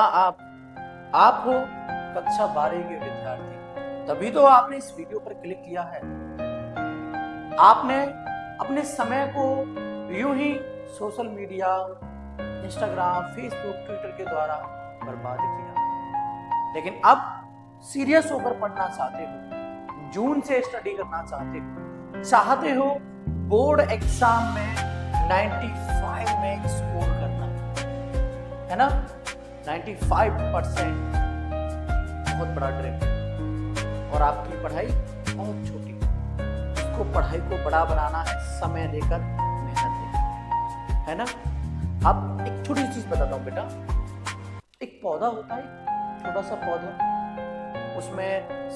आप हो कक्षा 12 के विद्यार्थी, तभी तो आपने इस वीडियो पर क्लिक किया है। आपने अपने समय को यूं ही social media, Instagram, Facebook, Twitter के द्वारा बर्बाद किया, लेकिन अब सीरियस होकर पढ़ना चाहते हो, जून से स्टडी करना चाहते हो बोर्ड एग्जाम में 95 में स्कोर करना है ना। 95% बहुत बड़ा ड्रीम और आपकी पढ़ाई बहुत छोटी। इसको पढ़ाई को बड़ा बनाना है, समय देकर, मेहनत देकर, है ना। अब एक छोटी सी चीज बताता हूँ बेटा। एक पौधा होता है, छोटा सा पौधा, उसमें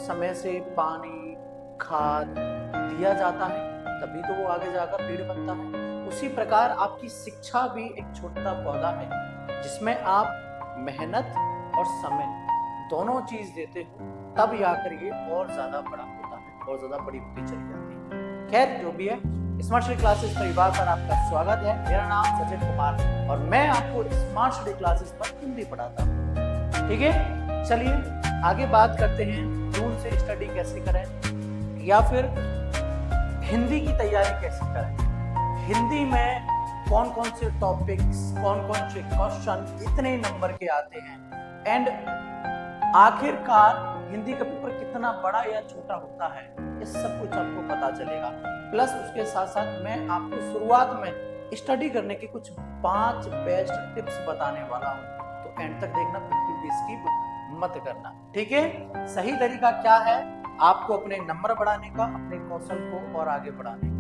समय से पानी, खाद दिया जाता है, तभी तो वो आगे जाकर पेड़ बनता है। उसी प्रकार आपकी शिक्षा भी एक छोटा पौधा है, जिसमें आप मेहनत और समय दोनों चीज देते हो, तब आकर ये और ज्यादा बड़ा होता है, और ज्यादा बड़ी होती चली जाती है। खैर जो भी है, स्मार्ट स्टडी क्लासेस परिवार पर आपका स्वागत है। मेरा नाम सचिन कुमार और मैं आपको स्मार्ट स्टडी क्लासेस पर हिंदी पढ़ाता हूँ। ठीक है, चलिए आगे बात करते हैं। जून से स्टडी कैसे करें या फिर हिंदी की तैयारी कैसे करें, हिंदी में कौन कौन से टॉपिक्स, कौन कौन से क्वेश्चन कितने नंबर के आते हैं, एंड आखिरकार हिंदी का पेपर कितना बड़ा या छोटा होता है, ये सब कुछ आपको पता चलेगा। प्लस उसके साथ साथ मैं आपको शुरुआत में स्टडी करने की कुछ 5 बेस्ट टिप्स बताने वाला हूँ, तो एंड तक देखना, बिल्कुल भी स्किप मत करना। ठीक है, सही तरीका क्या है आपको अपने नंबर बढ़ाने का, अपने कौशल को और आगे बढ़ाने का।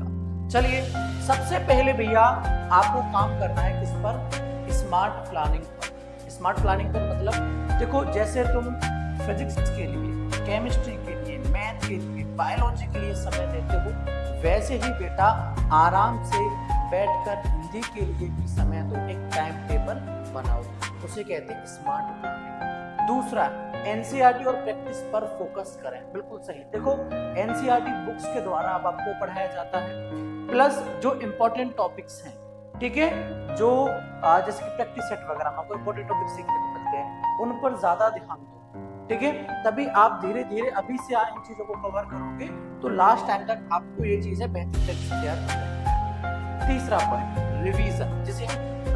चलिए सबसे पहले भैया आपको काम करना है किस पर, स्मार्ट प्लानिंग पर। स्मार्ट प्लानिंग पर मतलब देखो, जैसे तुम फिजिक्स के लिए, केमिस्ट्री के लिए, मैथ के लिए, बायोलॉजी के लिए समय देते हो, वैसे ही बेटा आराम से बैठकर हिंदी के लिए भी समय दो। एक टाइम टेबल बनाओ, उसे कहते हैं स्मार्ट प्लानिंग। दूसरा, एनसीईआरटी और प्रैक्टिस पर फोकस करें। बिल्कुल सही, देखो एनसीईआरटी बुक्स के द्वारा अब आपको पढ़ाया जाता है, प्लस जो इंपॉर्टेंट टॉपिक्स हैं, ठीक है, जो जैसे कि प्रैक्टिस सेट वगैरह में आपको इंपॉर्टेंट टॉपिक्स सीखने को मिलते हैं, उन पर ज्यादा ध्यान दो। ठीक है, तभी आप धीरे धीरे अभी से इन चीजों को कवर करोगे तो लास्ट टाइम तक आपको ये चीजें बेहतर तरीके से तैयार हो जाएगी। तीसरा पॉइंट, रिवीजन, जिसे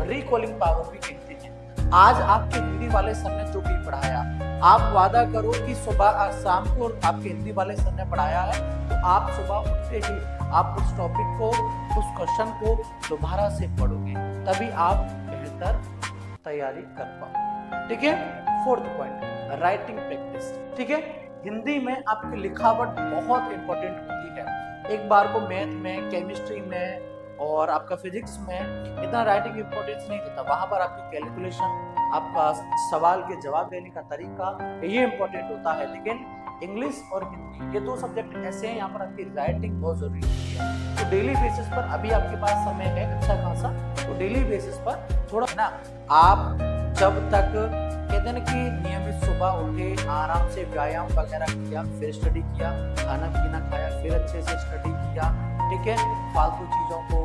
रिकॉलिंग पावर भी कहते हैं। आज आपके हिंदी वाले सर ने जो भी पढ़ाया, आप वादा करो कि सुबह शाम को आपके हिंदी वाले सर ने पढ़ाया है, तो आप सुबह उठते ही आप उस टॉपिक को, उस क्वेश्चन को दोबारा से पढ़ोगे, तभी आप बेहतर तैयारी कर पाओगे। ठीक है। Fourth point, writing practice. ठीक है, हिंदी में आपकी लिखावट बहुत इंपॉर्टेंट होती है। एक बार को मैथ में, केमिस्ट्री में और आपका फिजिक्स में इतना राइटिंग इंपॉर्टेंस नहीं देता, वहां पर आपकी कैलकुलेशन, आपका सवाल के जवाब देने का तरीका, ये इंपॉर्टेंट होता है। लेकिन इंग्लिश और हिंदी ये दो सब्जेक्ट ऐसे हैं, यहाँ पर आपकी राइटिंग बहुत जरूरी होती है। तो डेली बेसिस पर, अभी आपके पास समय है अच्छा खासा, तो डेली बेसिस पर थोड़ा ना, आप जब तक कहते हैं ना कि नियमित सुबह उठे, आराम से व्यायाम वगैरह किया, फिर स्टडी किया, खाना पीना खाया, फिर अच्छे से स्टडी किया। ठीक है, फालतू चीजों को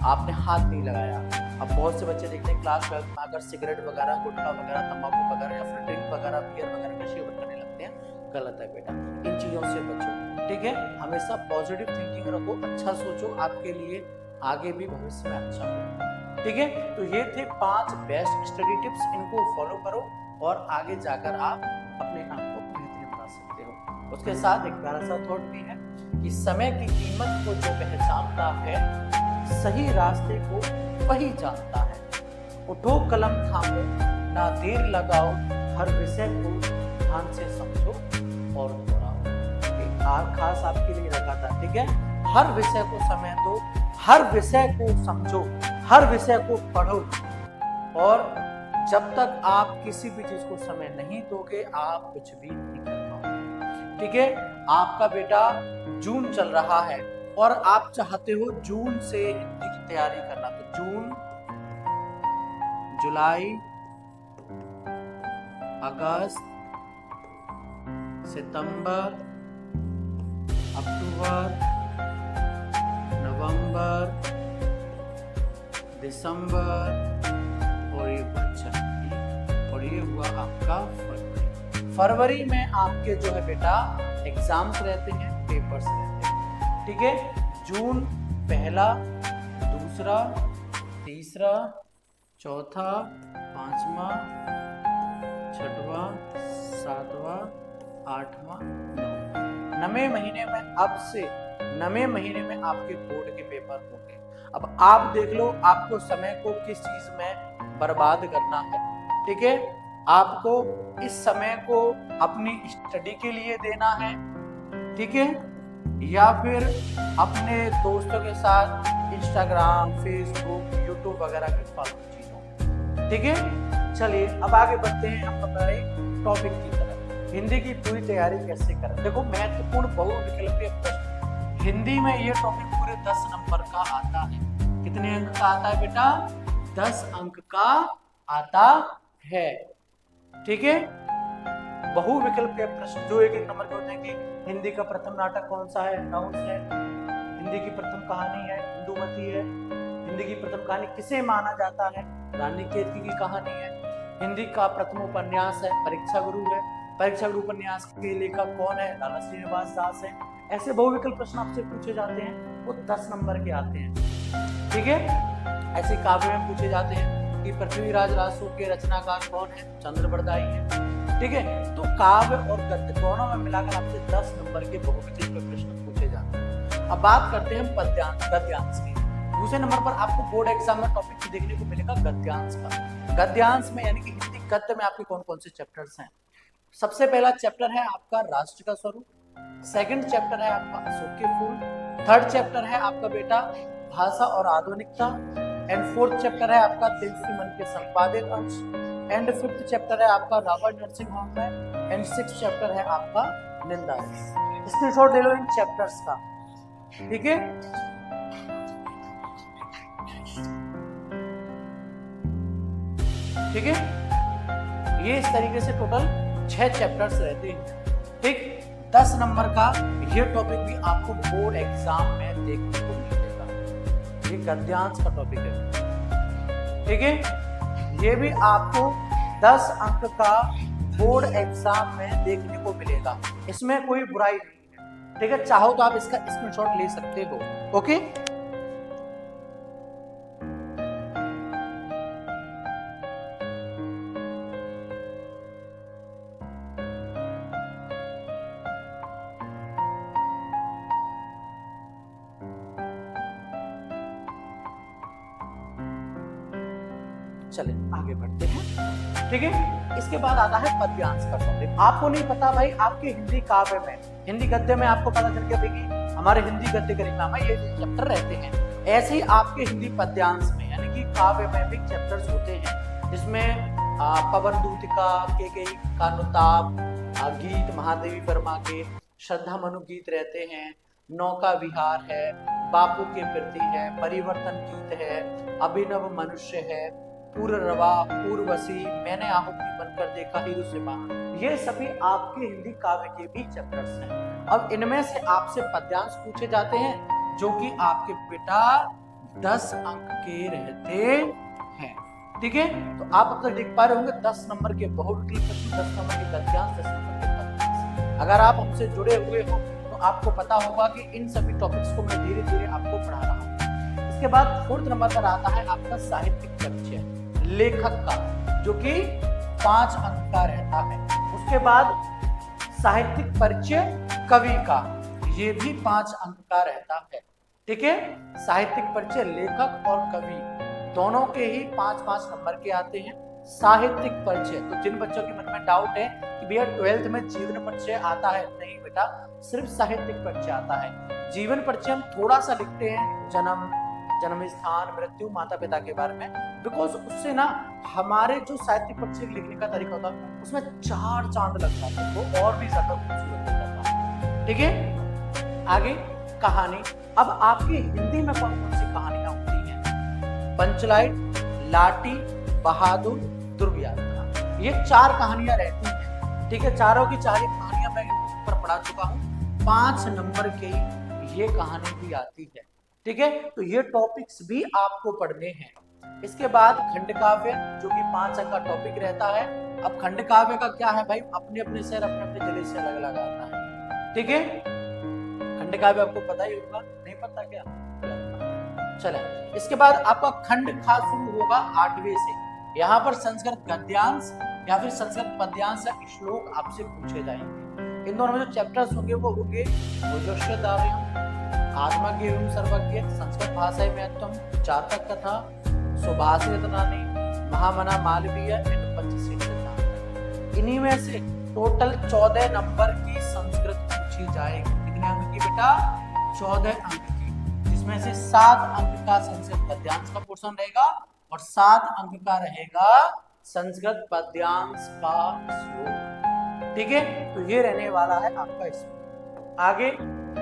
आपने हाथ नहीं लगाया। अब बहुत से बच्चे देखते हैं क्लास 12 में अगर सिगरेट वगैरह, गुटखा वगैरह, तंबाकू वगैरह या फिर ड्रिंक वगैरह, बियर वगैरह का सेवन करने लगते हैं। गलत है बेटा, इन चीजों से बचो। ठीक है, हमेशा पॉजिटिव थिंकिंग रखो, अच्छा सोचो, आपके लिए आगे भी भविष्य में अच्छा हो। ठीक है, तो ये थे 5 बेस्ट स्टडी टिप्स, इनको फॉलो करो और आगे जाकर आप अपने आप को बेहतरीन बना सकते हो। उसके साथ एक प्यारा सा थॉट भी है कि समय की कीमत को जो पहचानता है, सही रास्ते को वही जानता है। उठो कलम थामो, ना देर लगाओ, हर विषय को ध्यान से समझो और दोहराओ। एक खास आपके लिए रखा था। ठीक है, हर विषय को समय दो, हर विषय को समझो, हर विषय को पढ़ो, और जब तक आप किसी भी चीज को समय नहीं दोगे, आप कुछ भी नहीं कर पाओगे। ठीक है, आपका बेटा जून चल रहा है और आप चाहते हो जून से हिंदी की तैयारी करना, तो जून, जुलाई, अगस्त, सितंबर, अक्टूबर, नवंबर, दिसंबर और ये हुआ होगा आपका फरवरी। फरवरी में आपके जो है बेटा एग्जाम्स रहते हैं, पेपर्स रहते हैं, ठीक है। जून पहला, दूसरा, तीसरा, चौथा, पांचवा, छठवां, सातवां, आठवां, नवें महीने में अब से नवें महीने में आपके बोर्ड के पेपर होंगे। अब आप देख लो आपको समय को किस चीज में बर्बाद करना है, ठीक है। आपको इस समय को अपनी स्टडी के लिए देना है, ठीक है, या फिर अपने दोस्तों के साथ इंस्टाग्राम, फेसबुक, यूट्यूब वगैरह की फालतू चीजों, ठीक है। चलिए अब आगे बढ़ते हैं हम हमारे टॉपिक की तरफ। हिंदी की पूरी तैयारी कैसे करें। देखो महत्वपूर्ण बहुविकल्पीय प्रश्न, हिंदी में ये टॉपिक पूरे 10 नंबर का आता है। कितने अंक का आता है बेटा? 10 अंक का आता है, ठीक है। बहुविकल्पीय प्रश्न जो एक नंबर के होते हैं कि हिंदी का प्रथम नाटक कौन सा है, नहुस है। हिंदी की प्रथम कहानी है इंदुमती है। हिंदी की प्रथम कहानी किसे माना जाता है, रानी केतकी की कहानी है। हिंदी का प्रथम उपन्यास है परीक्षा गुरु है। परीक्षा गुरु उपन्यास के लेखक कौन है, लाला श्रीनिवास दास है। ऐसे बहुविकल्प प्रश्न आपसे पूछे जाते हैं, वो 10 नंबर के आते हैं, ठीक है। ऐसे काव्य में पूछे जाते हैं कि पृथ्वीराज रासो के रचनाकार कौन है, चंद्र बरदाई है, ठीक है। तो काव्य और गद्य दोनों में मिलाकर आपसे 10 नंबर के बहुविकल्प प्रश्न पूछे जाते हैं। अब बात करते हैं पद्यांश गद्यांश की। दूसरे नंबर पर आपको बोर्ड एग्जाम में टॉपिक देखने को मिलेगा गद्यांश का। गद्यांश में यानी कि हिंदी गद्य में आपके कौन कौन से चैप्टर्स हैं। सबसे पहला चैप्टर है आपका राष्ट्र का स्वरूप, सेकंड चैप्टर है आपका अशोक के फूल, थर्ड चैप्टर है आपका बेटा भाषा और आधुनिकता, एंड फोर्थ चैप्टर है आपका तिलसी मन के संपादित अंश, एंड फिफ्थ चैप्टर है आपका रॉबर्ट नर्सिंग होम में, एंड सिक्स्थ चैप्टर है आपका निंदा। स्क्रीनशॉट ले लो इन चैप्टर्स का, ठीक है। ठीक है, ये इस तरीके से टोटल 6 चैप्टर्स रहते हैं, ठीक। 10 नंबर का ये टॉपिक भी आपको बोर्ड एग्जाम में देखने को मिलेगा। ये गद्यांश का टॉपिक है, ठीक है। ये भी आपको 10 अंक का बोर्ड एग्जाम में देखने को मिलेगा, इसमें कोई बुराई नहीं है, ठीक है। चाहो तो आप इसका स्क्रीनशॉट ले सकते हो, ओके। चले आगे बढ़ते हैं, ठीक है। इसके बाद आता है पद्यांश का टॉपिक। आपको नहीं पता भाई, आपके हिंदी काव्य में, हिंदी गद्य में आपको पता चल गया कि हमारे हिंदी गद्य गरिमा में ये चैप्टर रहते हैं। ऐसे ही आपके हिंदी पद्यांश में यानी कि काव्य में भी चैप्टर्स होते हैं, जिसमें पवन दूतिका, केकई का नुताप, गीत महादेवी वर्मा के, श्रद्धा मनु गीत रहते हैं, नौका विहार है, बापू के प्रति है, परिवर्तन गीत है, अभिनव मनुष्य है, पूर्वरवा, पूर्वसी, मैंने आहुति बनकर देखा हीरू सिमा। ये सभी आपके हिंदी काव्य के भी चैप्टर्स हैं। अब इनमें से आपसे पद्यांश पूछे जाते हैं, जो कि आपके बेटा 10 अंक के रहते हैं, ठीक है। तो आप अब तक देख पा रहे होंगे 10 नंबर के बहुविकल्प प्रश्न, 10 नंबर के गद्यांश, 10 नंबर के पद्यांश। अगर आप हमसे जुड़े हुए हो तो आपको पता होगा कि इन सभी टॉपिक्स को मैं धीरे धीरे आपको पढ़ा रहा हूँ। इसके बाद 4th नंबर पर आता है आपका साहित्यिक परिचय लेखक का, जो कि 5 अंक का रहता है। उसके बाद साहित्यिक परिचय कवि का, ये भी 5 अंक का रहता है, ठीक है। साहित्यिक परिचय लेखक और कवि दोनों के ही 5-5 नंबर के आते हैं। साहित्यिक परिचय, तो जिन बच्चों के मन में डाउट है कि भैया 12th में जीवन परिचय आता है, नहीं बेटा, सिर्फ साहित्यिक परिचय आता है। जीवन परिचय हम थोड़ा सा लिखते हैं, जन्म स्थान, मृत्यु, माता पिता के बारे में, बिकॉज उससे ना हमारे जो साहित्यिक परिचय लिखने का तरीका होता है उसमें 4 चांद लग जाते हैं, वो और भी ज्यादा खूबसूरत हो जाता है, ठीक है। आगे कहानी। अब आपकी हिंदी में कौन कौन सी कहानियां होती हैं? पंचलाइट, लाठी, बहादुर, ध्रुव यात्रा, ये 4 कहानियां रहती हैं, ठीक है। चारों की 4 कहानियां मैं यूट्यूब पर पढ़ा चुका हूँ। 5 नंबर की ये कहानी भी आती है, ठीक है। तो ये टॉपिक्स भी आपको पढ़ने हैं। इसके बाद खंड काव्य जो कि 5 अंक का टॉपिक रहता है। अब खंड काव्य का क्या है भाई, अपने अपने शहर अपने अपने जिले से अलग अलग आता है, ठीक है। खंड काव्य आपको पता ही होगा, नहीं पता क्या, चले। इसके बाद आपका खंड खा शुरू होगा 8वें से। यहाँ पर संस्कृत गद्यांश या फिर संस्कृत पद्यांश या श्लोक आपसे पूछे जाएंगे। इन दोनों में जो चैप्टर्स होंगे वो होंगे आत्मज्ञ एवं सर्वज्ञ, संस्कृत भाषा में महत्वम, जातक कथा, सुभाषित नानी, महामना मालवीय एंड पंचशील सिद्धांत। इन्हीं में से टोटल 14 नंबर की संस्कृत पूछी जाएगी। कितने अंक की बेटा, 14 अंक की, जिसमें से 7 अंक का संस्कृत पद्यांश का पोर्शन रहेगा और 7 अंक का रहेगा संस्कृत पद्यांश का श्लोक, ठीक है। तो ये रहने वाला है आपका इसमें। आगे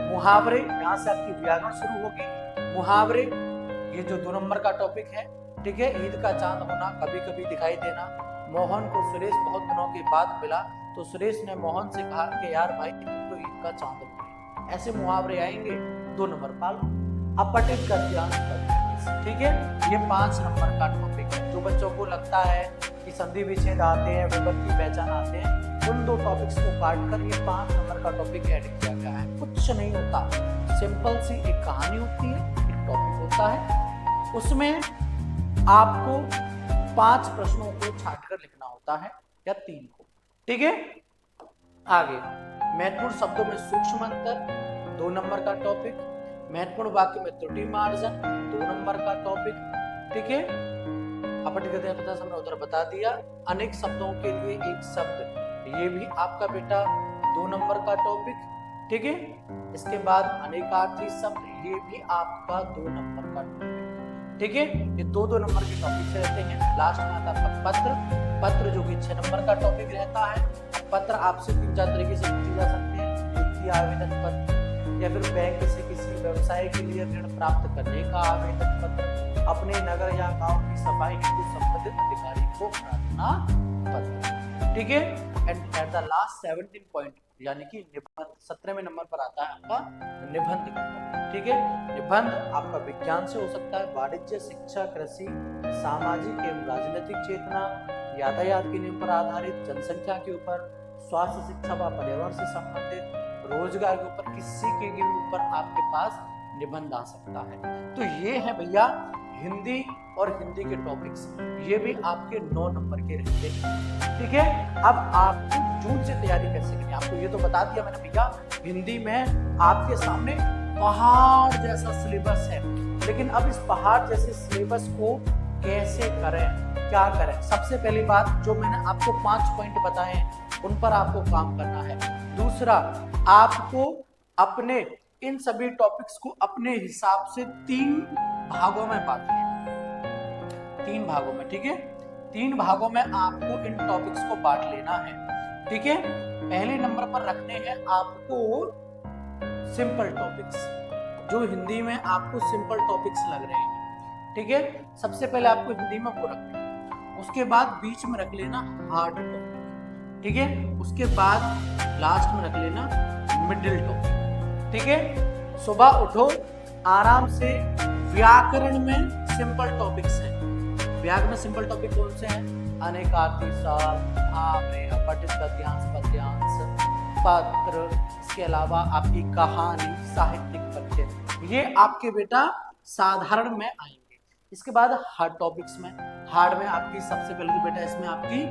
मुहावरे, यहाँ से आपकी व्याकरण शुरू होगी। मुहावरे ये जो 2 नंबर का टॉपिक है, ठीक है। ईद का चांद होना, कभी कभी दिखाई देना। मोहन को सुरेश बहुत दिनों के बाद मिला तो सुरेश ने मोहन से कहा कि यार भाई तो ईद का चांद हो। ऐसे मुहावरे आएंगे। 2 नंबर पाल अपठित गद्यांश, ठीक है। ये 5 नंबर का टॉपिक है। जो बच्चों को लगता है कि संधि विच्छेद आते हैं, विभक्ति पहचान आते हैं, उन 2 टॉपिक्स को काट कर ये 5 नंबर का टॉपिक ऐड किया गया है। कुछ नहीं होता, सिंपल सी एक कहानी होती है, एक टॉपिक होता है, उसमें आपको 5 प्रश्नों को छांटकर लिखना होता है या 3 को, ठीक है। आगे महत्वपूर्ण शब्दों में सूक्ष्म अंतर, 2 नंबर का टॉपिक। महत्वपूर्ण वाक्य में त्रुटि मार्जन, 2 नंबर का टॉपिक, ठीक है। अपठित गद्यांश हमने उधर बता दिया। अनेक शब्दों के लिए एक शब्द, ये भी आपका बेटा 2 नंबर का टॉपिक, ठीक है। इसके बाद अनेकार्थी शब्द, ये भी आपका 2 नंबर का टॉपिक, ठीक है। ये 2-2 नंबर के टॉपिक से रहते हैं। लास्ट में आता है पत्र, पत्र जो कि 6 नंबर का टॉपिक रहता है। पत्र आपसे 3-4 तरीके से पूछे जा सकते हैं। वित्तीय आवेदन पत्र, या फिर बैंक से किसी व्यवसाय के लिए ऋण प्राप्त करने का आवेदन पत्र, अपने नगर या गांव की सफाई हेतु संबंधित अधिकारी को प्रार्थना पत्र, ठीक है। And at the last 17 point यानी कि निबंध, 17वें नंबर पर आता है आपका निबंध, ठीक है। निबंध आपका विज्ञान से हो सकता है, वाणिज्य, शिक्षा, कृषि, सामाजिक एवं राजनीतिक चेतना, यातायात के नियम पर आधारित, जनसंख्या के ऊपर, स्वास्थ्य, शिक्षा व पर्यावरण से संबंधित, रोजगार के ऊपर, किसी के भी ऊपर आपके पास निबंध आ सकता है। तो ये है भैया हिंदी और हिंदी के टॉपिक्स, ये भी आपके 9 नंबर के रहते हैं, ठीक है। अब आपको जून से तैयारी कैसे करनी है, आपको ये तो बता दिया मैंने भैया। हिंदी में आपके सामने पहाड़ जैसा सिलेबस है, लेकिन अब इस पहाड़ जैसे सिलेबस को कैसे करें, क्या करें। सबसे पहली बात, जो मैंने आपको 5 पॉइंट बताए हैं उन पर आपको काम करना है। दूसरा, आपको अपने इन सभी टॉपिक्स को अपने हिसाब से 3 भागों में बांटना है, 3 भागों में, ठीक है। 3 भागों में आपको इन टॉपिक्स को बांट लेना है, ठीक है। पहले नंबर पर रखने हैं आपको सिंपल टॉपिक्स, जो हिंदी में आपको सिंपल टॉपिक्स लग रहे हैं, ठीक है। सबसे पहले आपको हिंदी में वो रखना है। उसके बाद बीच में रख लेना हार्ड टॉपिक, ठीक है। उसके बाद लास्ट में रख लेना मिडिल टॉपिक, ठीक है। सुबह उठो, आराम से व्याकरण में सिंपल टॉपिक्स हैं। व्याकरण में सिंपल टॉपिक कौन से हैं? अनेकार्थी शब्द, मुहावरे, अपठित गद्यांश, पद्यांश, पत्र, इसके अलावा आपकी कहानी, साहित्यिक पद्य, ये आपके बेटा साधारण में आएंगे। इसके बाद हार्ड टॉपिक्स में, हार्ड में आपकी सबसे पहले बेटा इसमें आपकी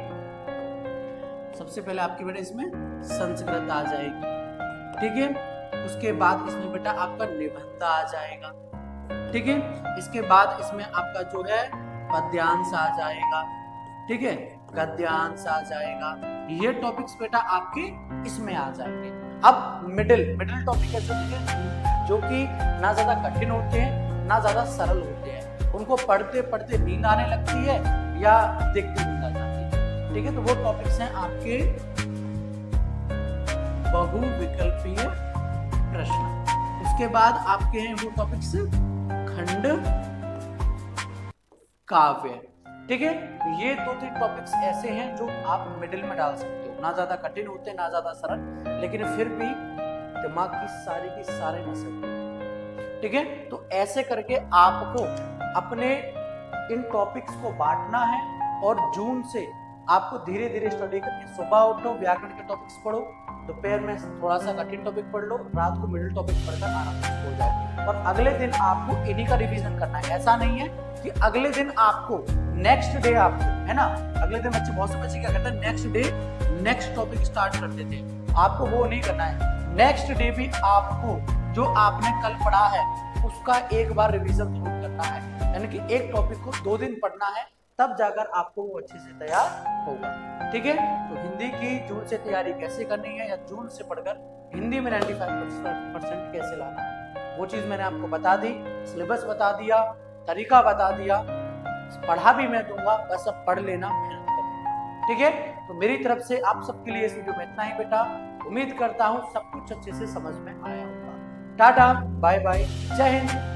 इसमें संस्कृत आ जाएगी, ठीक है। उसके बाद इसमें बेटा आपका निबंध आ जाएगा, ठीक है। इसके बाद इसमें आपका जो है पद्यांश आ जाएगा, ठीक है, गद्यांश आ जाएगा। ये टॉपिक्स बेटा आपके इसमें आ जाएंगे। अब मिडिल टॉपिक ऐसे होते हैं जो कि ना ज्यादा कठिन होते हैं ना ज्यादा सरल होते हैं, उनको पढ़ते पढ़ते नींद आने लगती है या देखते नींद आ जाती है, ठीक है। तो वो टॉपिक्स हैं आपके बहुविकल्पीय प्रश्न। उसके बाद आपके हैं वो टॉपिक्स खंड काव्य, ठीक है। ये 2-3 टॉपिक्स ऐसे हैं जो आप मिडिल में डाल सकते हो, ना ज्यादा कठिन होते ना ज्यादा सरल, लेकिन फिर भी दिमाग की सारे नसें, ठीक है। तो ऐसे करके आपको अपने इन टॉपिक्स को बांटना है और जून से आपको धीरे धीरे स्टडी करनी है। सुबह उठो, व्याकरण के टॉपिक्स पढ़ो, दोपहर में थोड़ा सा कठिन टॉपिक पढ़ लो, रात को मिडिल टॉपिक पढ़कर आराम से सो जाओ और अगले दिन आपको इन्हीं का रिवीजन करना है। ऐसा नहीं है कि अगले दिन आपको नेक्स्ट डे आपको, है ना, अगले दिन बच्चे बहुत से बच्चे क्या करते हैं, next day next topic start कर देते हैं। आपको वो नहीं करना है। नेक्स्ट डे भी आपको जो आपने कल पढ़ा है उसका एक बार रिवीजन जरूर करना है, यानी कि एक टॉपिक को 2 दिन पढ़ना है, तब जाकर आपको वो अच्छे से तैयार होगा। ठीक है, तो हिंदी की जून से तैयारी कैसे करनी है या जून से पढ़कर हिंदी में 95% कैसे लाना है, वो चीज मैंने आपको बता दी, सिलेबस बता दिया, तरीका बता दिया, पढ़ा भी मैं दूंगा, बस अब पढ़ लेना, मेहनत करना। ठीक है, तो मेरी तरफ से आप सबके लिए इस वीडियो में इतना ही बेटा। उम्मीद करता हूँ सब कुछ अच्छे से समझ में आया होगा। टाटा, बाय बाय, जय हिंद।